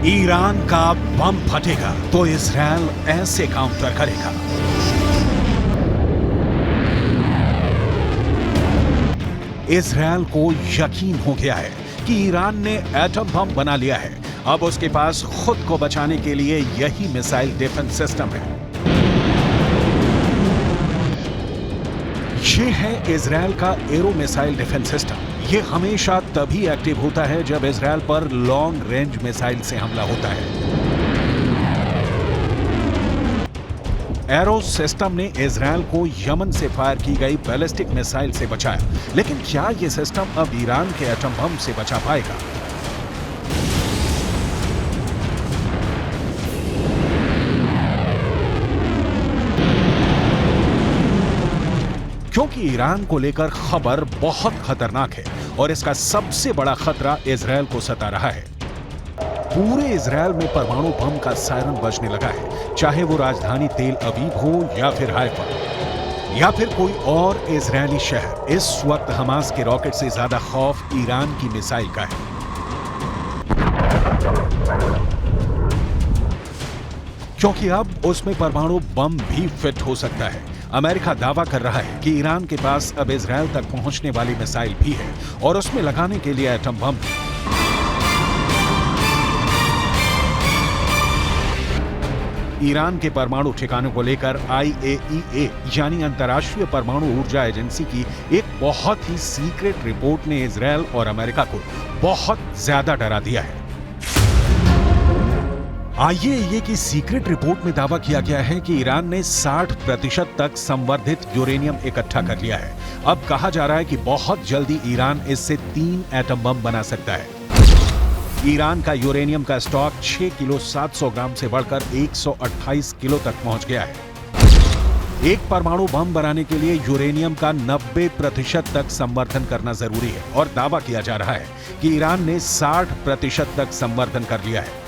Iran का बम फटेगा तो Israel ऐसे काउंटर करेगा। इजरायल को यकीन हो गया है कि ईरान ने एटम बम बना लिया है। अब उसके पास खुद को बचाने के लिए यही मिसाइल डिफेंस सिस्टम है। ये है इजरायल का एरो मिसाइल डिफेंस सिस्टम। ये हमेशा तभी एक्टिव होता है जब इजरायल पर लॉन्ग रेंज मिसाइल से हमला होता है। एरो सिस्टम ने इजरायल को यमन से फायर की गई बैलिस्टिक मिसाइल से बचाया, लेकिन क्या यह सिस्टम अब ईरान के एटम बम से बचा पाएगा? क्योंकि ईरान को लेकर खबर बहुत खतरनाक है और इसका सबसे बड़ा खतरा इजरायल को सता रहा है। पूरे इजरायल में परमाणु बम का सायरन बजने लगा है, चाहे वो राजधानी तेल अवीव हो या फिर हाइफा या फिर कोई और इजरायली शहर। इस वक्त हमास के रॉकेट से ज्यादा खौफ ईरान की मिसाइल का है, क्योंकि अब उसमें परमाणु बम भी फिट हो सकता है। अमेरिका दावा कर रहा है कि ईरान के पास अब इजरायल तक पहुंचने वाली मिसाइल भी है और उसमें लगाने के लिए एटम बम। ईरान के परमाणु ठिकानों को लेकर IAEA यानी अंतर्राष्ट्रीय परमाणु ऊर्जा एजेंसी की एक बहुत ही सीक्रेट रिपोर्ट ने इजरायल और अमेरिका को बहुत ज्यादा डरा दिया है। IAEA की सीक्रेट रिपोर्ट में दावा किया गया है कि ईरान ने 60% तक संवर्धित यूरेनियम इकट्ठा कर लिया है। अब कहा जा रहा है कि बहुत जल्दी ईरान इससे 3 एटम बम बना सकता है। ईरान का यूरेनियम का स्टॉक 6 किलो 700 ग्राम से बढ़कर 128 किलो तक पहुंच गया है। एक परमाणु बम बनाने के लिए यूरेनियम का 90% तक संवर्धन करना जरूरी है और दावा किया जा रहा है कि ईरान ने 60% तक संवर्धन कर लिया है।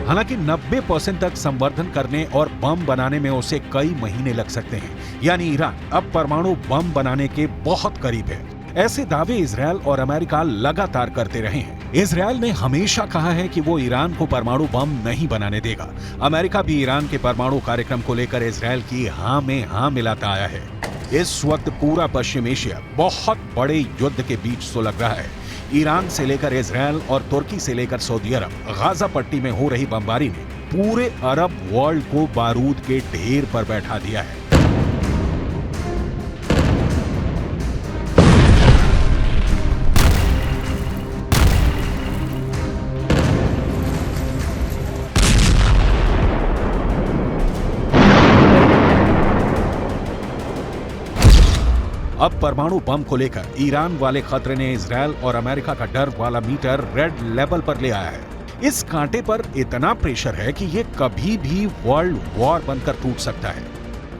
हालांकि 90% तक संवर्धन करने और बम बनाने में उसे कई महीने लग सकते हैं, यानी ईरान अब परमाणु बम बनाने के बहुत करीब है। ऐसे दावे इजरायल और अमेरिका लगातार करते रहे हैं। इजरायल ने हमेशा कहा है कि वो ईरान को परमाणु बम नहीं बनाने देगा। अमेरिका भी ईरान के परमाणु कार्यक्रम को लेकर इजरायल की हां में हां मिलाता आया है। इस वक्त पूरा पश्चिम एशिया बहुत बड़े युद्ध के बीच सुलग रहा है। ईरान से लेकर इजरायल और तुर्की से लेकर सऊदी अरब, गाजा पट्टी में हो रही बमबारी ने पूरे अरब वर्ल्ड को बारूद के ढेर पर बैठा दिया है। अब परमाणु बम को लेकर ईरान वाले खतरे ने इजरायल और अमेरिका का डर वाला मीटर रेड लेवल पर ले आया है। इस कांटे पर इतना प्रेशर है कि ये कभी भी वर्ल्ड वॉर बनकर टूट सकता है,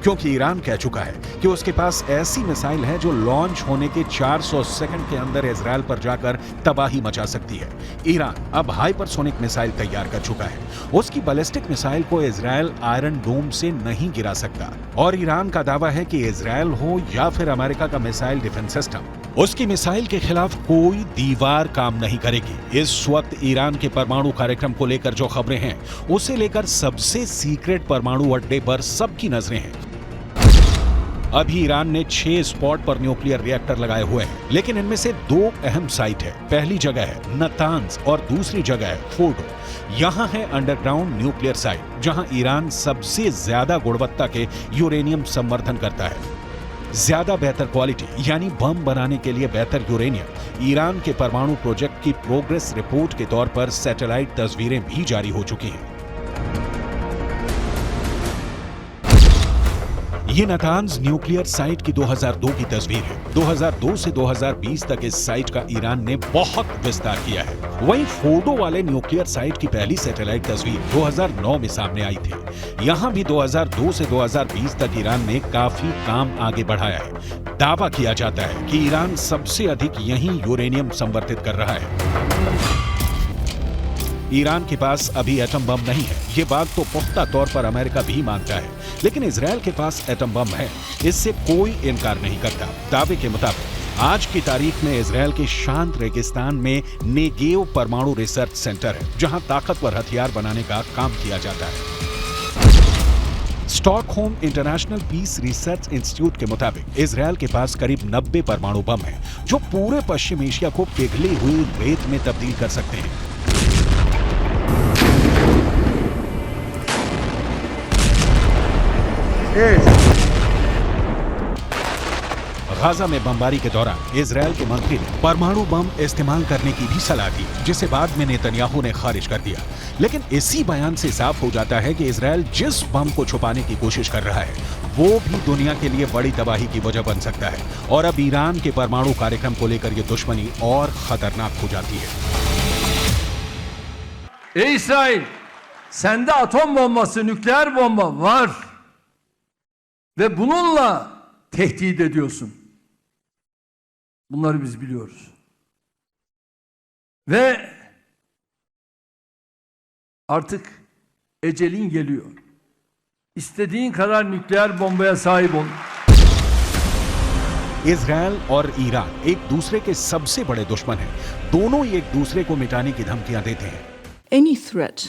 क्योंकि ईरान कह चुका है कि उसके पास ऐसी मिसाइल है जो लॉन्च होने के 400 सेकंड के अंदर इजरायल पर जाकर तबाही मचा सकती है। ईरान अब हाइपरसोनिक मिसाइल तैयार कर चुका है। उसकी बैलिस्टिक मिसाइल को इजरायल आयरन डोम से नहीं गिरा सकता और ईरान का दावा है कि इजरायल हो या फिर अमेरिका का मिसाइल डिफेंस सिस्टम, उसकी मिसाइल के खिलाफ कोई दीवार काम नहीं करेगी। इस वक्त ईरान के परमाणु कार्यक्रम को लेकर जो खबरें हैं, उसे लेकर सबसे सीक्रेट परमाणु अड्डे पर सबकी नजरें हैं। अभी ईरान ने 6 स्पॉट पर न्यूक्लियर रिएक्टर लगाए हुए हैं, लेकिन इनमें से 2 अहम साइट है। पहली जगह है नतांज और दूसरी जगह है फोर्डो। यहाँ है अंडरग्राउंड न्यूक्लियर साइट, जहाँ ईरान सबसे ज्यादा गुणवत्ता के यूरेनियम संवर्धन करता है। ज्यादा बेहतर क्वालिटी यानी बम बनाने के लिए बेहतर यूरेनियम ईरान के परमाणु प्रोजेक्ट की प्रोग्रेस रिपोर्ट के तौर पर सैटेलाइट तस्वीरें भी जारी हो चुकी हैं। ये नातांज न्यूक्लियर साइट की 2002 की तस्वीर है। 2002 से 2020 तक इस साइट का ईरान ने बहुत विस्तार किया है। वहीं फोर्डो वाले न्यूक्लियर साइट की पहली सैटेलाइट तस्वीर 2009 में सामने आई थी। यहाँ भी 2002 से 2020 तक ईरान ने काफी काम आगे बढ़ाया है। दावा किया जाता है कि ईरान सबसे अधिक यहीं यूरेनियम संवर्धित कर रहा है। ईरान के पास अभी एटम बम नहीं है, ये बात तो पुख्ता तौर पर अमेरिका भी मानता है, लेकिन इजरायल के पास एटम बम है, इससे कोई इनकार नहीं करता। दावे के मुताबिक आज की तारीख में इजरायल के शांत रेगिस्तान में नेगेव परमाणु रिसर्च सेंटर है, जहां ताकतवर हथियार बनाने का काम किया जाता है। Stockholm International Peace Research Institute के मुताबिक इजरायल के पास करीब 90 परमाणु बम हैं, जो पूरे पश्चिम एशिया को पिघली हुई रेत में तब्दील कर सकते हैं। गाजा में बमबारी के दौरान इजरायल के मंत्री ने परमाणु बम इस्तेमाल करने की भी सलाह दी, जिसे बाद में नेतन्याहू ने खारिज कर दिया। लेकिन इसी बयान से साफ हो जाता है कि इजरायल जिस बम को छुपाने की कोशिश कर रहा है, वो भी दुनिया के लिए बड़ी तबाही की वजह बन सकता है। और अब ईरान के परमाणु कार्यक्रम को लेकर ये दुश्मनी और खतरनाक हो जाती है। İsrail, sende atom bombası, nükleer bomba var ve bununla tehdit ediyorsun. Bunları biz biliyoruz. Ve artık ecelin geliyor. İstediğin kadar nükleer bombaya sahip ol. Israel और ईरान एक दूसरे के सबसे बड़े दुश्मन हैं। दोनों ही एक दूसरे को मिटाने की धमकियां देते हैं। Any threat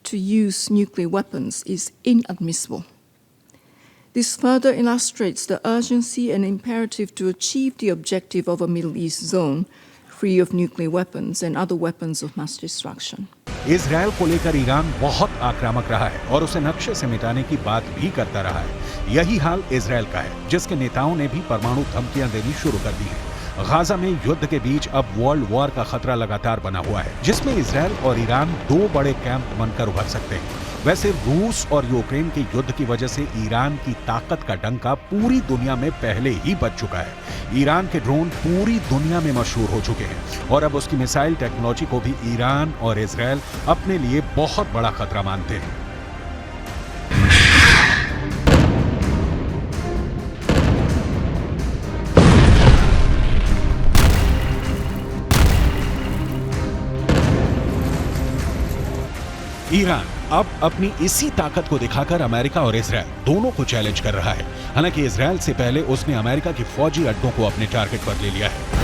to use nuclear weapons is inadmissible. This further illustrates the urgency and imperative to achieve the objective of a Middle East zone free of nuclear weapons and other weapons of mass destruction. Israel को लेकर Iran बहुत आक्रामक रहा है और उसे नक्शे से मिटाने की बात भी करता रहा है। यही हाल इजरायल का है, जिसके नेताओं ने भी परमाणु धमकियां देनी शुरू कर दी हैं। गाजा में युद्ध के बीच अब वर्ल्ड वॉर का खतरा लगातार बना हुआ है, जिसमें इजरायल और ईरान दो बड़े कैंप बनकर उभर सकते हैं। वैसे रूस और यूक्रेन के युद्ध की वजह से ईरान की ताकत का डंका पूरी दुनिया में पहले ही बज चुका है। ईरान के ड्रोन पूरी दुनिया में मशहूर हो चुके हैं और अब उसकी मिसाइल टेक्नोलॉजी को भी ईरान और इजरायल अपने लिए बहुत बड़ा खतरा मानते हैं। ईरान अब अपनी इसी ताकत को दिखाकर अमेरिका और इजरायल दोनों को चैलेंज कर रहा है। हालांकि इजरायल से पहले उसने अमेरिका के फौजी अड्डों को अपने टारगेट पर ले लिया है।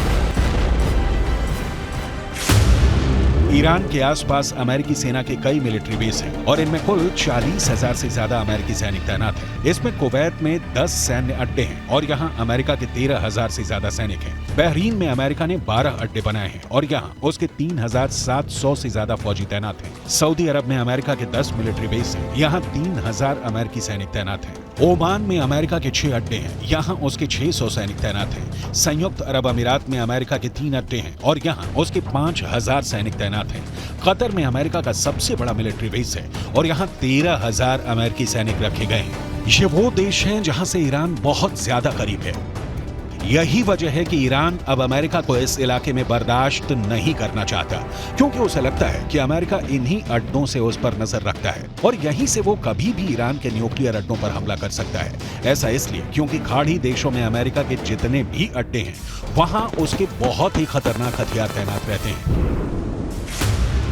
ईरान के आसपास अमेरिकी सेना के कई मिलिट्री बेस हैं और इनमें कुल 40,000 से ज्यादा अमेरिकी सैनिक तैनात हैं। इसमें कुवैत में 10 सैन्य अड्डे हैं और यहाँ अमेरिका के 13,000 से ज्यादा सैनिक हैं। बहरीन में अमेरिका ने 12 अड्डे बनाए हैं और यहाँ उसके 3,700 से ज्यादा फौजी तैनात हैं। सऊदी अरब में अमेरिका के 10 मिलिट्री बेस हैं, यहाँ 3,000 अमेरिकी सैनिक तैनात हैं। ओमान में अमेरिका के 6 अड्डे हैं, यहाँ उसके 600 सैनिक तैनात हैं। संयुक्त अरब अमीरात में अमेरिका के 3 अड्डे हैं और यहाँ उसके 5,000 सैनिक तैनात हैं। कतर में अमेरिका का सबसे बड़ा मिलिट्री बेस है और यहाँ 13,000 अमेरिकी सैनिक रखे गए हैं। ये वो देश हैं जहाँ से ईरान बहुत ज्यादा करीब है। यही वजह है कि ईरान अब अमेरिका को इस इलाके में बर्दाश्त नहीं करना चाहता, क्योंकि उसे लगता है कि अमेरिका इन्हीं अड्डों से उस पर नजर रखता है और यहीं से वो कभी भी ईरान के न्यूक्लियर अड्डों पर हमला कर सकता है। ऐसा इसलिए क्योंकि खाड़ी देशों में अमेरिका के जितने भी अड्डे हैं, वहां उसके बहुत ही खतरनाक हथियार तैनात रहते हैं।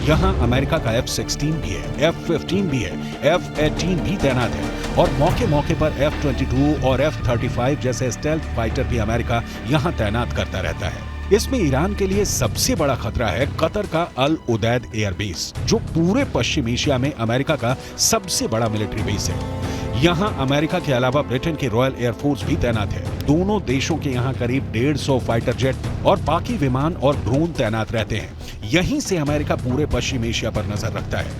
यहाँ अमेरिका का F-16 भी है, F-15 भी है, F-18 भी तैनात है और मौके मौके पर F-22 और F-35 जैसे स्टेल्थ फाइटर भी अमेरिका यहाँ तैनात करता रहता है। इसमें ईरान के लिए सबसे बड़ा खतरा है कतर का अल उदैद एयरबेस, जो पूरे पश्चिम एशिया में अमेरिका का सबसे बड़ा मिलिट्री बेस है। यहाँ अमेरिका के अलावा ब्रिटेन की रॉयल एयरफोर्स भी तैनात है। दोनों देशों के यहाँ करीब 150 फाइटर जेट और बाकी विमान और ड्रोन तैनात रहते हैं। यहीं से अमेरिका पूरे पश्चिम एशिया पर नजर रखता है।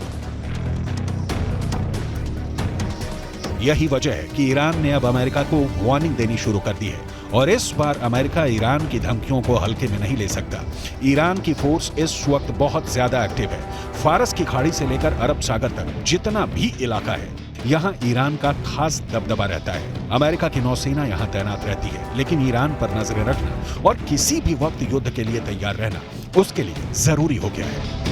यही वजह है कि ईरान ने अब अमेरिका को वार्निंग देनी शुरू कर दी है और इस बार अमेरिका ईरान की धमकियों को हल्के में नहीं ले सकता। ईरान की फोर्स इस वक्त बहुत ज्यादा एक्टिव है। फारस की खाड़ी से लेकर अरब सागर तक जितना भी इलाका है, यहाँ ईरान का खास दबदबा रहता है। अमेरिका की नौसेना यहाँ तैनात रहती है, लेकिन ईरान पर नजरें रखना और किसी भी वक्त युद्ध के लिए तैयार रहना उसके लिए जरूरी हो गया है।